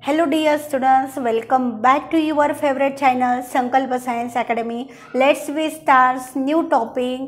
Hello dear students, welcome back to your favorite channel Sankalpa Science Academy. Let's we start new topic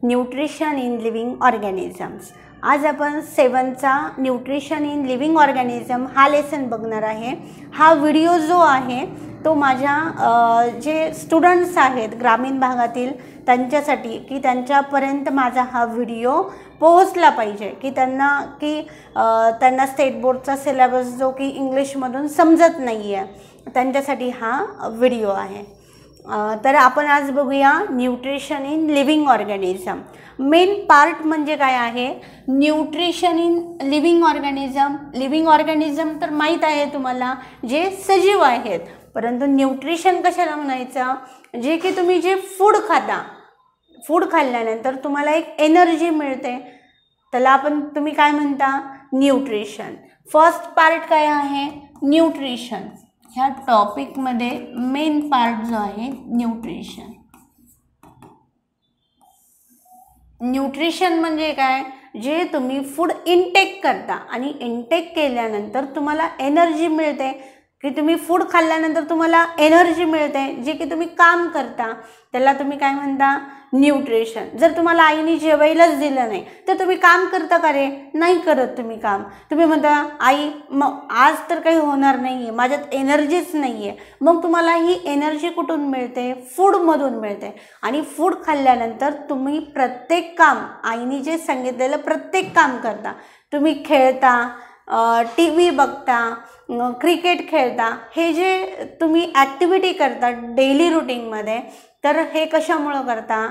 nutrition in living organisms. आज आपण 7चा nutrition in living organism हा lesson बघणार आहे. हा video जो आहे तो माझ्या जे स्टुडंट्स आहेत ग्रामीण भागातील त्यांच्यासाठी की त्यांच्यापर्यंत माझा हा व्हिडिओ पोहोचला पाहिजे की त्यांना स्टेट बोर्डचा सिलेबस जो की इंग्लिशमधून समजत नाही आहे त्यांच्यासाठी हा व्हिडिओ आहे. तर आपण आज बघूया nutrition in living organism. Main part म्हणजे काय आहे nutrition in living organism. Living organism तर माहीत आहे तुम्हाला जे सजीव आहेत, परंतु न्यूट्रिशन कशाला म्हणायचं जे की तुम्ही जे फूड खाता, फूड खाल्ल्यानंतर तुम्हाला एक एनर्जी मिळते त्याला तुम्ही काय म्हणता न्यूट्रिशन. फर्स्ट पार्ट काय आहे न्यूट्रिशन. ह्या टॉपिकमध्ये मेन पार्ट जो आहे न्यूट्रिशन. न्यूट्रिशन म्हणजे काय जे तुम्ही फूड इनटेक करता आणि इनटेक केल्यानंतर तुम्हाला एनर्जी मिळते की तुम्ही फूड खाल्ल्यानंतर तुम्हाला एनर्जी मिळते जे की तुम्ही काम करता त्याला तुम्ही काय म्हणता न्यूट्रिशन. जर तुम्हाला आईने जेवायलाच दिलं नाही तर तुम्ही काम करता का रे? नाही करत तुम्ही काम. तुम्ही म्हणता आई मग आज तर काही होणार नाही आहे, माझ्यात एनर्जीच नाही आहे. मग तुम्हाला ही एनर्जी कुठून मिळते? फूडमधून मिळते. आणि फूड खाल्ल्यानंतर तुम्ही प्रत्येक काम आईने जे सांगितलेलं प्रत्येक काम करता. तुम्ही खेळता, टी व्ही बघता, क्रिकेट खेळता, हे जे तुम्ही ॲक्टिव्हिटी करता डेली रुटीनमध्ये तर हे कशामुळं करता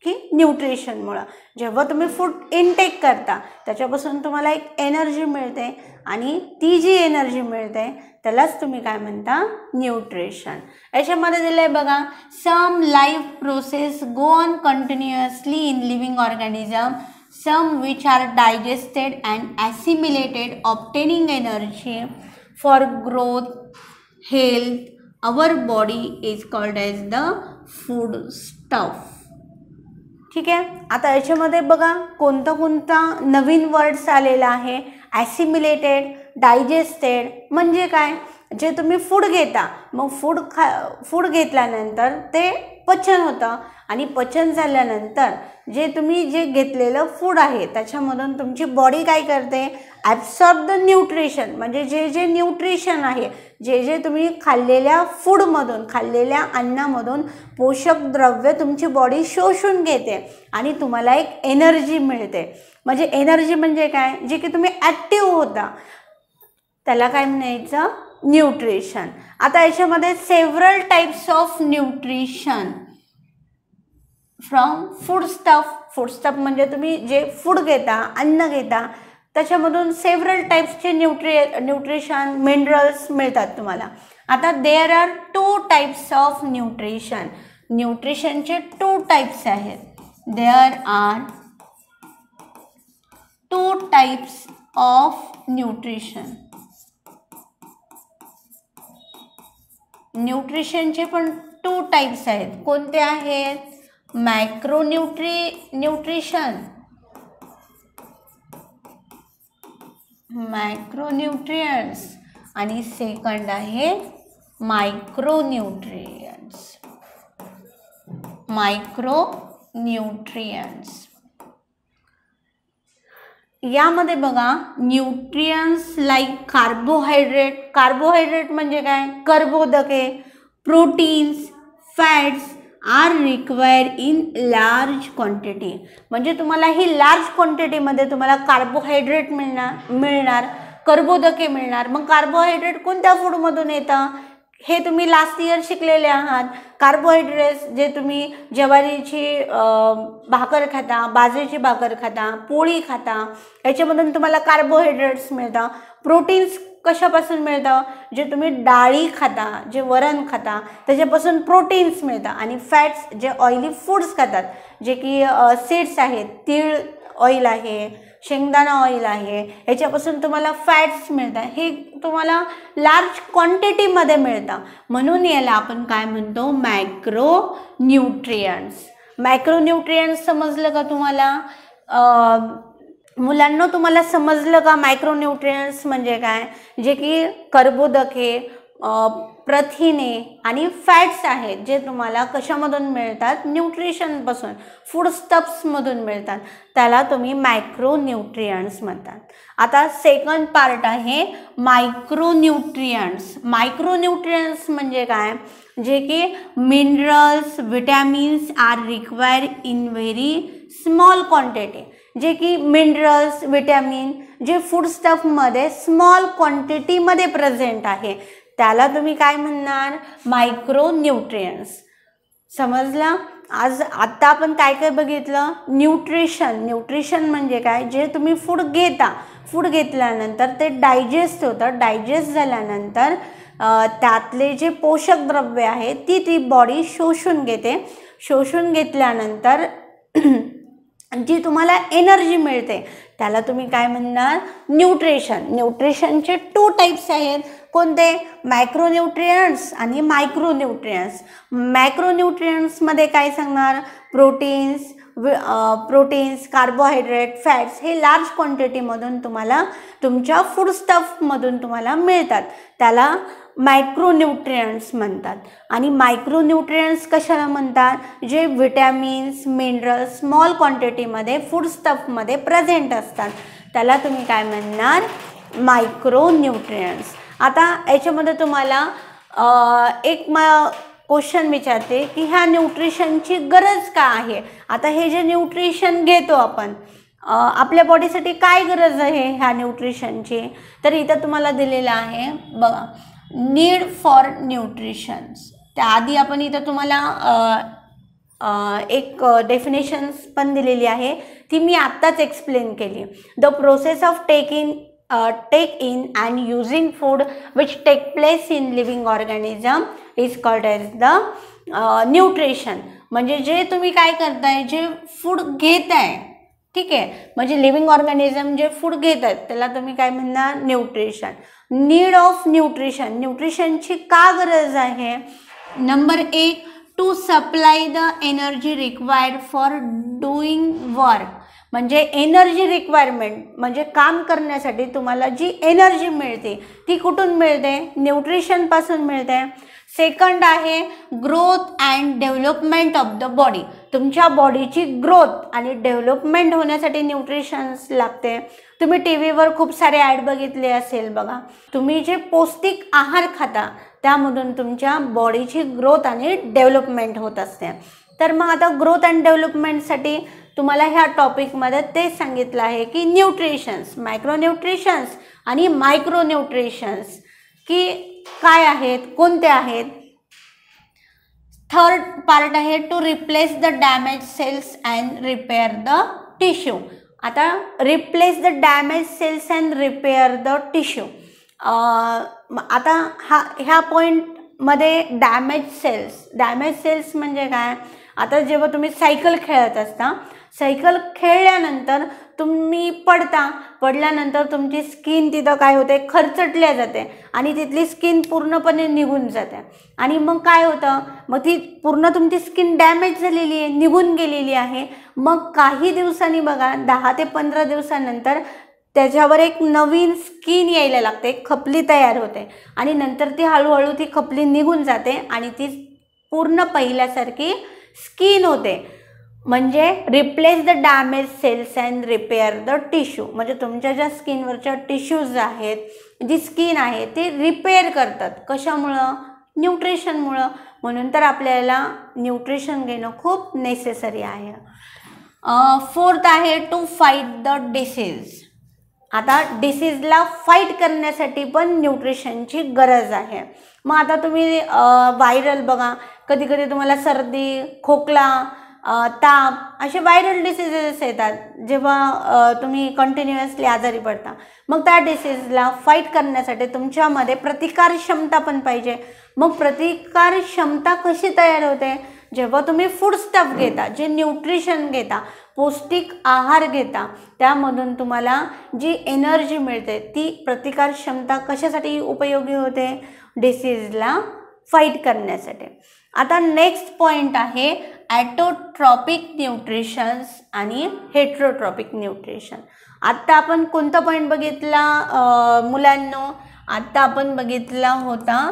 की न्यूट्रिशनमुळं. जेव्हा तुम्ही फूड इनटेक करता त्याच्यापासून तुम्हाला एक एनर्जी मिळते आणि ती जी एनर्जी मिळते त्यालाच तुम्ही काय म्हणता न्यूट्रिशन. याच्यामध्ये दिलं आहे बघा some life process go on continuously in living organism. Some which are digested and assimilated, obtaining energy for growth, health. Our body is called as the food stuff. ठीक आहे. आता याच्यामध्ये बघा कोणता नवीन वर्ड्स आलेला आहे. ॲसिमिलेटेड, डायजेस्टेड म्हणजे काय जे तुम्ही फूड घेता मग फूड घेतल्यानंतर ते पचन होतं आणि पचन झाल्यानंतर जे घेतलेलं फूड आहे त्याच्यामधून तुमची बॉडी काय करते ॲब्सॉर्ब द न्यूट्रिशन. म्हणजे जे न्यूट्रिशन आहे जे तुम्ही खाल्लेल्या फूडमधून खाल्लेल्या अन्नामधून पोषक द्रव्य तुमची बॉडी शोषून घेते आणि तुम्हाला एक एनर्जी मिळते. म्हणजे एनर्जी म्हणजे काय जे की तुम्ही ॲक्टिव्ह होता त्याला काय म्हणायचं न्यूट्रिशन. आता याच्यामध्ये several types of nutrition from food stuff. Food stuff म्हणजे तुम्ही जे फूड घेता अन्न घेता त्याच्यामधून सेव्हरल टाइप्सचे न्यूट्रिशन मिनरल्स मिळतात तुम्हाला. आता there are 2 types of nutrition. न्यूट्रिशनचे 2 टाइप्स आहेत. There are 2 types of nutrition. न्यूट्रिशनचे पण 2 टाइप्स आहेत. कोणते आहेत? न्यूट्रिशन्स आणि सेकंड आहे मायक्रोन्यूट्रियंट्स. यामध्ये बघा न्यूट्रियंट्स लाईक कार्बोहायड्रेट. कार्बोहायड्रेट म्हणजे काय कर्बोदके, proteins, fats are required in large quantity. म्हणजे तुम्हाला ही लार्ज क्वांटिटीमध्ये तुम्हाला कार्बोहायड्रेट मिळणार कर्बोदके मिळणार. मग कार्बोहायड्रेट कोणत्या फूडमधून येतं हे तुम्ही लास्ट इयर शिकलेले आहात. कार्बोहायड्रेट्स जे तुम्ही ज्वारीची भाकर खाता, बाजरीची भाकर खाता, पोळी खाता याच्यामधून तुम्हाला कार्बोहायड्रेट्स मिळतं. प्रोटीन्स कशापासून मिळतं जे तुम्ही डाळी खाता, जे वरण खाता त्याच्यापासून प्रोटीन्स मिळतं. आणि फॅट्स जे ऑइली फूड्स खातात जे की सीड्स आहेत, तीळ ऑइल आहे, शेंगदाणा ऑइल आहे, ह्याच्यापासून तुम्हाला फॅट्स मिळतात. हे तुम्हाला लार्ज क्वांटिटीमध्ये मिळतं. म्हणून याला आपण काय म्हणतो मॅक्रोन्यूट्रियंट्स. मॅक्रोन्यूट्रियंट्स समजलं का तुम्हाला? मुलांना तुम्हाला समजलं का मायक्रोन्यूट्रियंट्स म्हणजे काय, जे की कर्बोदके, प्रथिने आणि फॅट्स आहेत जे तुम्हाला कशामधून मिळतात, न्यूट्रिशनपासून, फूडस्टफ्समधून मिळतात, त्याला तुम्ही मायक्रोन्यूट्रियंट्स म्हणतात. आता सेकंड पार्ट आहे मायक्रोन्यूट्रियंट्स. मायक्रोन्यूट्रियंट्स म्हणजे काय, जे की minerals, vitamins are required in very small quantity, जे की मिनरल्स, विटॅमिन जे फूडस्टफमध्ये स्मॉल क्वांटिटीमध्ये प्रेझेंट आहे, त्याला तुम्ही काय म्हणणार, मायक्रोन्यूट्रियंट्स. समजलं? आता आपण काय काय बघितलं, न्यूट्रिशन. न्यूट्रिशन म्हणजे काय, जे तुम्ही फूड घेता, फूड घेतल्यानंतर ते डायजेस्ट होतं, डायजेस्ट झाल्यानंतर त्यातले जे पोषक द्रव्य आहे ती बॉडी शोषून घेते, शोषून घेतल्यानंतर जी तुम्हाला एनर्जी मिळते त्याला तुम्ही काय म्हणणार, न्यूट्रिशन. न्यूट्रिशनचे 2 टाइप्स आहेत, कोणते, मॅक्रोन्यूट्रियंट्स आणि मायक्रोन्यूट्रियंट्स. मॅक्रोन्यूट्रियंट्समध्ये काय सांगणार, प्रोटीन्स, कार्बोहायड्रेट, फॅट्स हे लार्ज क्वांटिटीमधून तुम्हाला तुमच्या फूडस्टफमधून तुम्हाला मिळतात, त्याला मायक्रोन्यूट्रियंट्स म्हणतात. आणि मायक्रोन्यूट्रियंट्स कशाला म्हणतात, जे विटॅमिन्स, मिनरल्स स्मॉल क्वांटिटीमध्ये फूडस्टफमध्ये प्रेझेंट असतात, त्याला तुम्ही काय म्हणणार, मायक्रोन्यूट्रियंट्स. आता याच्यामध्ये तुम्हाला एक क्वेश्चन विचारते की ह्या न्यूट्रिशनची गरज का आहे. आता हे जे न्यूट्रिशन घेतो आपण, आपल्या बॉडीसाठी काय गरज आहे ह्या न्यूट्रिशनची, तर इथं तुम्हाला दिलेलं आहे बघा, नीड फॉर न्यूट्रिशन्स. त्याआधी आपण इथं तुम्हाला एक डेफिनेशन्स पण दिलेली आहे, ती मी आत्ताच एक्सप्लेन केली. The process of take in and using food which take place in living organism is called as the nutrition. म्हणजे जे तुम्ही काय करताय, जे फूड घेताय, ठीक आहे, म्हणजे लिव्हिंग ऑर्गॅनिझम जे फूड घेत आहेत त्याला तुम्ही काय म्हणणार, न्यूट्रिशन. Need of nutrition. न्यूट्रिशनची का गरज आहे, number 1, to supply the energy required for doing work. म्हणजे एनर्जी रिक्वायरमेंट म्हणजे काम करण्यासाठी तुम्हाला जी एनर्जी मिळते ती कुठून मिळते, न्यूट्रिशनपासून मिळते. सेकंड आहे growth and development of the body. तुमच्या बॉडीची ग्रोथ आणि डेव्हलपमेंट होण्यासाठी न्यूट्रिशन्स लागते. तुम्ही टी व्हीवर खूप सारे ॲड बघितले असेल बघा, तुम्ही जे पौष्टिक आहार खाता त्यामधून तुमच्या बॉडीची ग्रोथ आणि डेव्हलपमेंट होत असते. तर मग आता ग्रोथ अँड डेव्हलपमेंटसाठी तुम्हाला ह्या टॉपिकमध्ये तेच सांगितलं आहे की न्यूट्रिशन्स, मायक्रोन्यूट्रिशन्स आणि मायक्रोन्यूट्रिशन्स की काय आहेत, कोणते आहेत. थर्ड पार्ट आहे to replace the damage cells and repair the tissue. आता replace the damage cells and repair the tissue. आता ह्या पॉईंटमध्ये डॅमेज सेल्स म्हणजे काय, आता जेव्हा तुम्ही सायकल खेळत असता, सायकल खेळल्यानंतर तुम्ही पडल्यानंतर तुमची स्किन तिथं काय होते, खरचटल्या जाते आणि तिथली स्किन पूर्णपणे निघून जाते. आणि मग काय होतं, मग ती पूर्ण तुमची स्किन डॅमेज झालेली आहे, निघून गेलेली आहे. मग काही दिवसांनी बघा, 10 ते 15 दिवसानंतर त्याच्यावर एक नवीन स्किन यायला लागते, खपली तयार होते आणि नंतर ती हळूहळू ती खपली निघून जाते आणि ती पूर्ण पहिल्यासारखी स्किन होते. म्हणजे replace the damage cells and repair the tissue. म्हणजे तुमच्या ज्या स्किनवरच्या टिश्यूज आहेत, जी स्किन आहे ती रिपेअर करतात. कशामुळं, न्यूट्रिशनमुळं. म्हणून तर आपल्याला न्यूट्रिशन घेणं खूप नेसेसरी आहे. फोर्थ आहे टू फाईट द डिसीज. आता डिसीजला फाईट करण्यासाठी पण न्यूट्रिशनची गरज आहे. मग आता तुम्ही व्हायरल बघा, कधी कधी तुम्हाला सर्दी, खोकला, ताप असे व्हायरल डिसीजेस येतात जेव्हा तुम्ही कंटिन्युअसली आजारी पडता. मग त्या डिसीजला फाईट करण्यासाठी तुमच्यामध्ये प्रतिकार क्षमता पण पाहिजे. मग प्रतिकार क्षमता कशी तयार होते, जेव्हा तुम्ही फूड स्टफ घेता, जे न्यूट्रिशन घेता, पौष्टिक आहार घेता, त्यामधून तुम्हाला जी एनर्जी मिळते ती प्रतिकार क्षमता कशासाठी उपयोगी होते, डिसीजला फाईट करण्यासाठी. आता नेक्स्ट पॉइंट आहे ॲटोट्रॉपिक न्यूट्रिशन्स आणि हेट्रोट्रॉपिक न्यूट्रिशन. आत्ता आपण कोणता पॉईंट बघितला मुलांनो? आत्ता आपण बघितला होता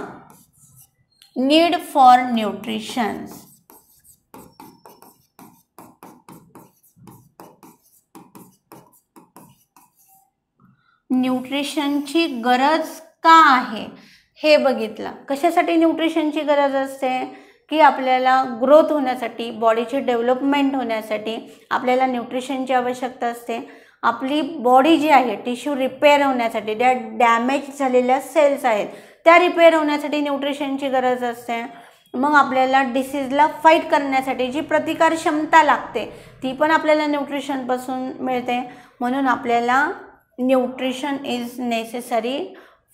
नीड फॉर न्यूट्रिशन. न्यूट्रिशनची गरज का आहे हे बघितलं. कशासाठी न्यूट्रिशनची गरज असते? की आपल्याला ग्रोथ होण्यासाठी, बॉडीची डेव्हलपमेंट होण्यासाठी आपल्याला न्यूट्रिशनची आवश्यकता असते. आपली बॉडी जी आहे टिश्यू रिपेअर होण्यासाठी, ज्या डॅमेज झालेल्या सेल्स आहेत त्या रिपेअर होण्यासाठी न्यूट्रिशनची गरज असते. मग आपल्याला डिसीजला फाईट करण्यासाठी जी प्रतिकार क्षमता लागते ती पण आपल्याला न्यूट्रिशनपासून मिळते. म्हणून आपल्याला nutrition is necessary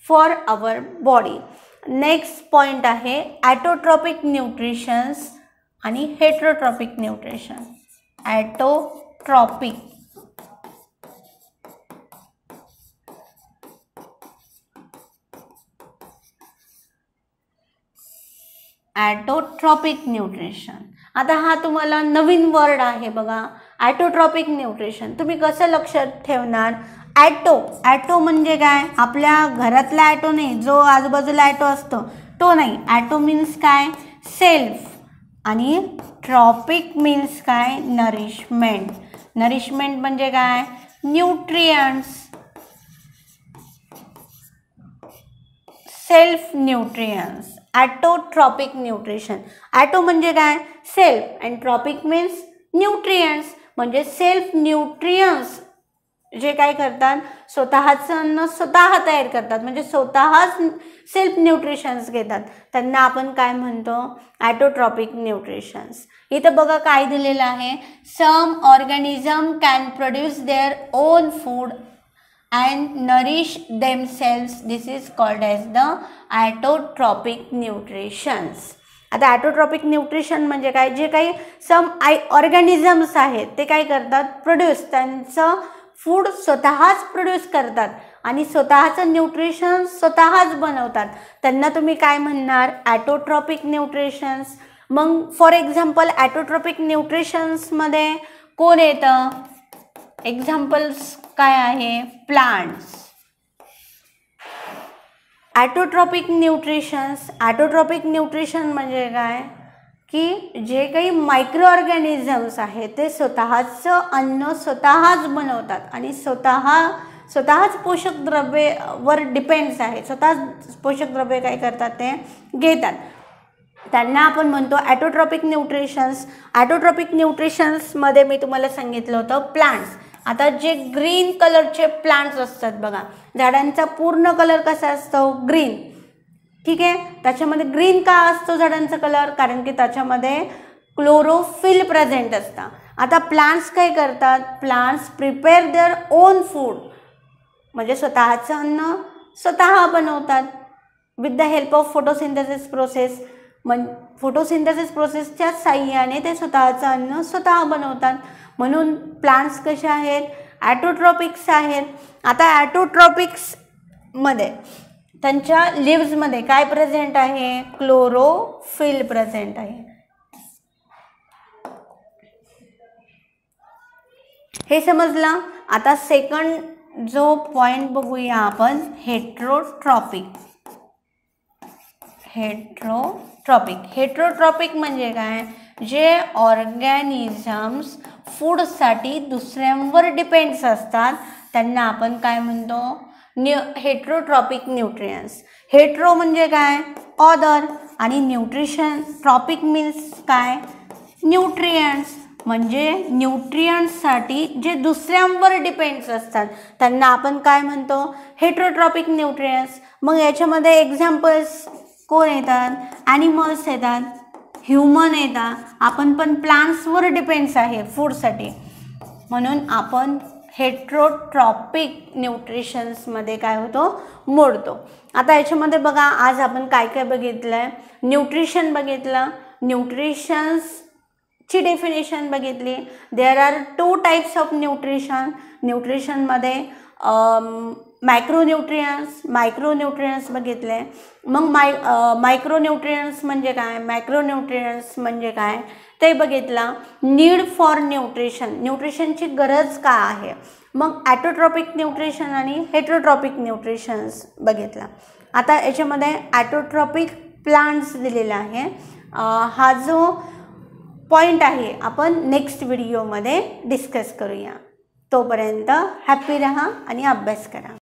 for our body. Next point आहे ॲटोट्रॉपिक न्यूट्रिशन्स आणि heterotrophic nutrition. Autotrophic autotrophic nutrition. आता हा तुम्हाला नवीन वर्ड आहे बघा, ॲटोट्रॉपिक न्यूट्रिशन. तुम्ही कसं लक्षात ठेवणार? ॲटो म्हणजे काय? आपल्या घरातला ॲटो नाही, जो आजूबाजूला ॲटो असतो तो नाही. ॲटो मीन्स काय? सेल्फ. आणि ट्रॉपिक मीन्स काय? नरिशमेंट. नरिशमेंट म्हणजे काय? Nutrients, self nutrients. Autotrophic nutrition. Auto म्हणजे काय? Self and trophic means nutrients. म्हणजे सेल्फ न्यूट्रियंट्स जे काय करतात, स्वतःचं अन्न स्वतः तयार करतात, म्हणजे स्वतःच सेल्फ न्यूट्रिशन्स घेतात, त्यांना आपण काय म्हणतो? Autotrophic nutritions. इथं बघा काय दिलेलं आहे, some organism can produce their own food and nourish themselves. This is called as the autotrophic nutritions. आता ॲटोट्रॉपिक न्यूट्रिशन म्हणजे काय? जे काही सम ऑर्गॅनिझम्स आहेत ते काय करतात? प्रोड्यूस, त्यांचं फूड स्वतःच प्रोड्यूस करतात आणि स्वतःचं न्यूट्रिशन स्वतःच बनवतात, त्यांना तुम्ही काय म्हणणार? ॲटोट्रॉपिक न्यूट्रिशन्स. मग फॉर एक्झाम्पल ॲटोट्रॉपिक न्यूट्रिशन्समध्ये कोण येतं? एक्झाम्पल्स काय आहे? प्लांट्स. ॲटोट्रॉपिक न्यूट्रिशन्स. ॲटोट्रॉपिक न्यूट्रिशन म्हणजे काय? की जे काही मायक्रो ऑर्गॅनिझम्स आहेत ते स्वतःचं अन्न स्वतःच बनवतात आणि स्वतःच पोषक द्रव्येवर डिपेंड्स आहे, स्वतःच पोषक द्रव्ये काय करतात? ते घेतात, त्यांना आपण म्हणतो ॲटोट्रॉपिक न्यूट्रिशन्स. ॲटोट्रॉपिक न्यूट्रिशन्समध्ये मी तुम्हाला सांगितलं होतं प्लांट्स. आता जे ग्रीन कलरचे प्लांट्स असतात बघा, झाडांचा पूर्ण कलर कसा असतो? ग्रीन. ठीक आहे, त्याच्यामध्ये ग्रीन का असतो झाडांचा कलर? कारण की त्याच्यामध्ये क्लोरोफिल प्रेझेंट असतं. आता प्लांट्स काय करतात? Plants prepare there own food, म्हणजे स्वतःचं अन्न स्वतः बनवतात with the help of photosynthesis process. Photosynthesis प्रोसेसच्या साह्याने ते स्वतःचं अन्न स्वतः बनवतात. म्हणून प्लांट्स कसे आहेत? ॲटोट्रॉपिक्स आहेत. आता ॲटोट्रॉपिक्समध्ये त्यांच्या लिव्समध्ये काय प्रेझेंट आहे? क्लोरोफिल प्रेझेंट आहे. हे समजलं. आता सेकंड जो पॉइंट बघूया आपण, हेट्रोट्रॉपिक. हेट्रोट्रॉपिक म्हणजे काय? जे ऑर्गॅनिझम्स फूडसाठी दुसऱ्यांवर डिपेंड्स असतात त्यांना आपण काय म्हणतो? Heterotrophic nutrients. हेट्रो म्हणजे काय? ऑदर, आणि न्यूट्रिशन. ट्रॉपिक मीन्स काय? न्यूट्रियंट्स. म्हणजे न्यूट्रियंट्ससाठी जे दुसऱ्यांवर डिपेंड्स असतात त्यांना आपण काय म्हणतो? Heterotrophic nutrients. मग याच्यामध्ये एक्झाम्पल्स कोण येतात? ॲनिमल्स येतात, ह्युमन येतात. आपण पण प्लांट्सवर डिपेंड्स आहे फूडसाठी, म्हणून आपण हेट्रोट्रॉपिक न्यूट्रिशन्समध्ये काय होतो? मोडतो. आता याच्यामध्ये बघा, आज आपण काय काय बघितलं आहे? न्यूट्रिशन बघितलं, न्यूट्रिशन्सची डेफिनेशन बघितली. There are 2 types of nutrition. न्यूट्रिशनमध्ये मायक्रोन्यूट्रियंट्स बघितले. मग मायक्रोन्यूट्रियंट्स म्हणजे काय? मॅक्रोन्यूट्रियंट्स म्हणजे काय ते बघितलं. नीड फॉर न्यूट्रिशन, न्यूट्रिशनची गरज का आहे? मग ॲटोट्रॉपिक न्यूट्रिशन आणि हेटरोट्रॉपिक न्यूट्रिशन्स बघितला. आता याच्यामध्ये ॲटोट्रॉपिक प्लांट्स दिलेला आहे. हा जो पॉईंट आहे आपण नेक्स्ट व्हिडिओमध्ये डिस्कस करूया. तोपर्यंत हॅप्पी राहा आणि अभ्यास करा.